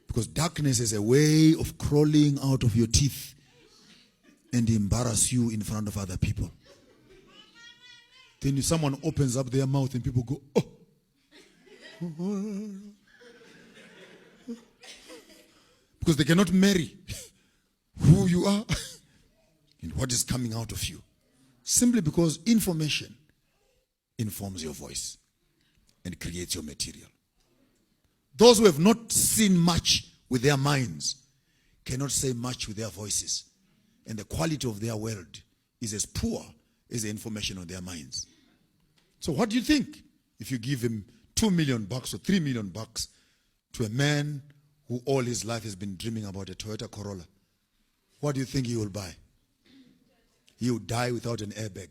Because darkness is a way of crawling out of your teeth and embarrass you in front of other people. Then if someone opens up their mouth and people go, oh. Because they cannot marry who you are and what is coming out of you. Simply because information informs your voice and creates your material. Those who have not seen much with their minds cannot say much with their voices. And the quality of their world is as poor as the information on their minds. So what do you think if you give him $2 million or $3 million to a man who all his life has been dreaming about a Toyota Corolla? What do you think he will buy? He will die without an airbag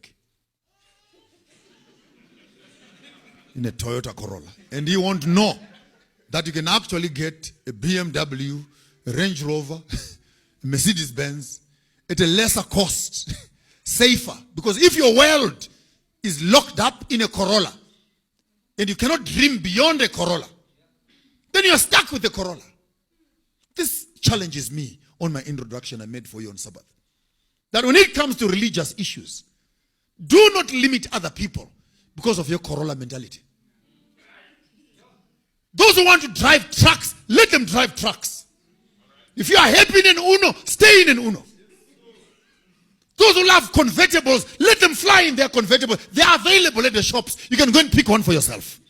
in a Toyota Corolla. And he won't know that you can actually get a BMW, a Range Rover, a Mercedes-Benz at a lesser cost, safer. Because if your world is locked up in a Corolla and you cannot dream beyond a Corolla, then you're stuck with the Corolla. This challenges me on my introduction I made for you on Sabbath. That when it comes to religious issues, do not limit other people because of your Corolla mentality. Those who want to drive trucks, let them drive trucks. If you are happy in an Uno, stay in an Uno. Those who love convertibles, let them fly in their convertible. They are available at the shops. You can go and pick one for yourself.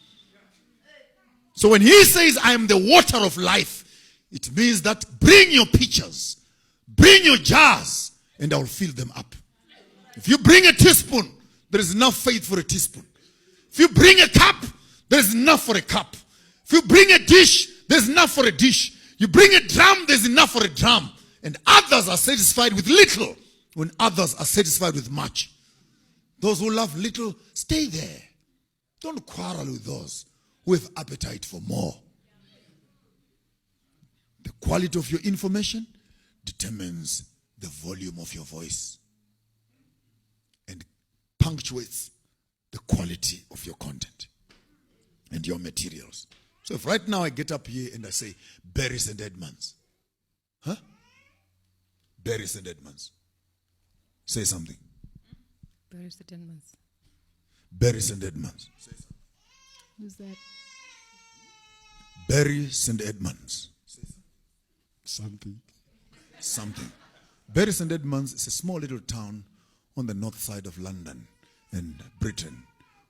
So when he says, I am the water of life, it means that bring your pitchers, bring your jars, and I will fill them up. If you bring a teaspoon, there is enough faith for a teaspoon. If you bring a cup, there is enough for a cup. If you bring a dish, there's enough for a dish. You bring a drum, there's enough for a drum. And others are satisfied with little when others are satisfied with much. Those who love little, stay there. Don't quarrel with those who have appetite for more. The quality of your information determines the volume of your voice and punctuates the quality of your content and your materials. So if right now I get up here and I say, Barry St. Edmunds. Huh? Barry St. Edmunds. Say something. Barry St. Edmunds. Barry St. Edmunds. Say something. Who's that? Barry St. Edmunds. Say something. Something. Barry St. Edmunds is a small little town on the north side of London and Britain,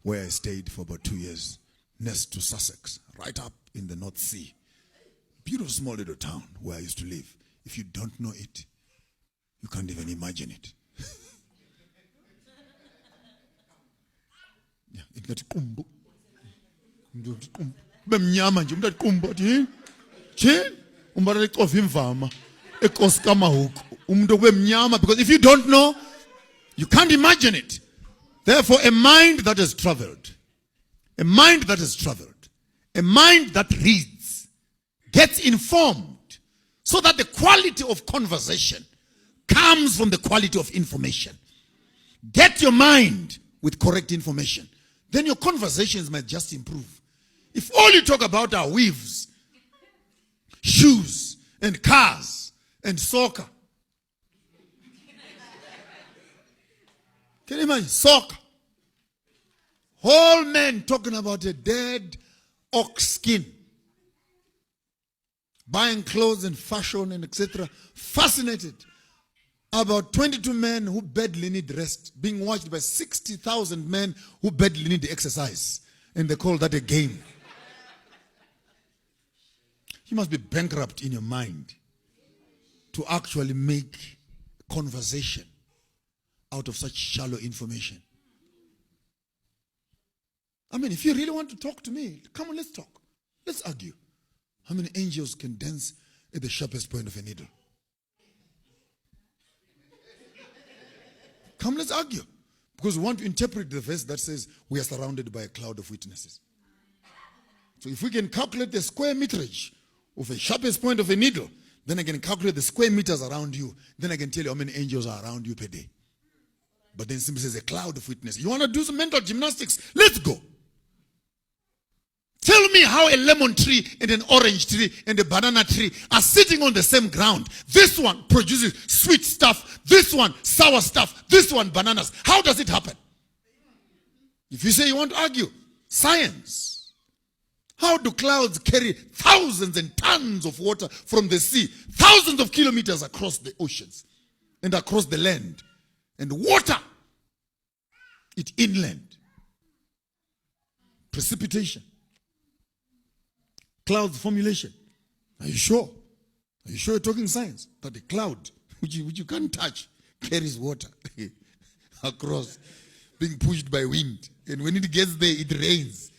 where I stayed for about 2 years, next to Sussex, right up in the North Sea. Beautiful small little town where I used to live. If you don't know it, you can't even imagine it. Because if you don't know, you can't imagine it. Therefore, a mind that has traveled, a mind that reads, gets informed, so that the quality of conversation comes from the quality of information. Get your mind with correct information. Then your conversations might just improve. If all you talk about are weaves, shoes, and cars, and soccer. Can you imagine? Soccer. Whole men talking about a dead ox skin. Buying clothes and fashion and etc. Fascinated. About 22 men who badly need rest, being watched by 60,000 men who badly need exercise. And they call that a game. You must be bankrupt in your mind to actually make conversation out of such shallow information. I mean, if you really want to talk to me, come on, let's talk. Let's argue. How many angels can dance at the sharpest point of a needle? Come, let's argue. Because we want to interpret the verse that says we are surrounded by a cloud of witnesses. So if we can calculate the square meterage of the sharpest point of a needle, then I can calculate the square meters around you. Then I can tell you how many angels are around you per day. But then simply says a cloud of witnesses. You want to do some mental gymnastics? Let's go. Tell me how a lemon tree and an orange tree and a banana tree are sitting on the same ground. This one produces sweet stuff, this one sour stuff, this one bananas. How does it happen? If you say you want to argue, science. How do clouds carry thousands and tons of water from the sea, thousands of kilometers across the oceans and across the land, and water it inland? Precipitation. Cloud formulation. Are you sure? Are you sure you're talking science? That the cloud, which you can't touch, carries water across, being pushed by wind. And when it gets there, it rains.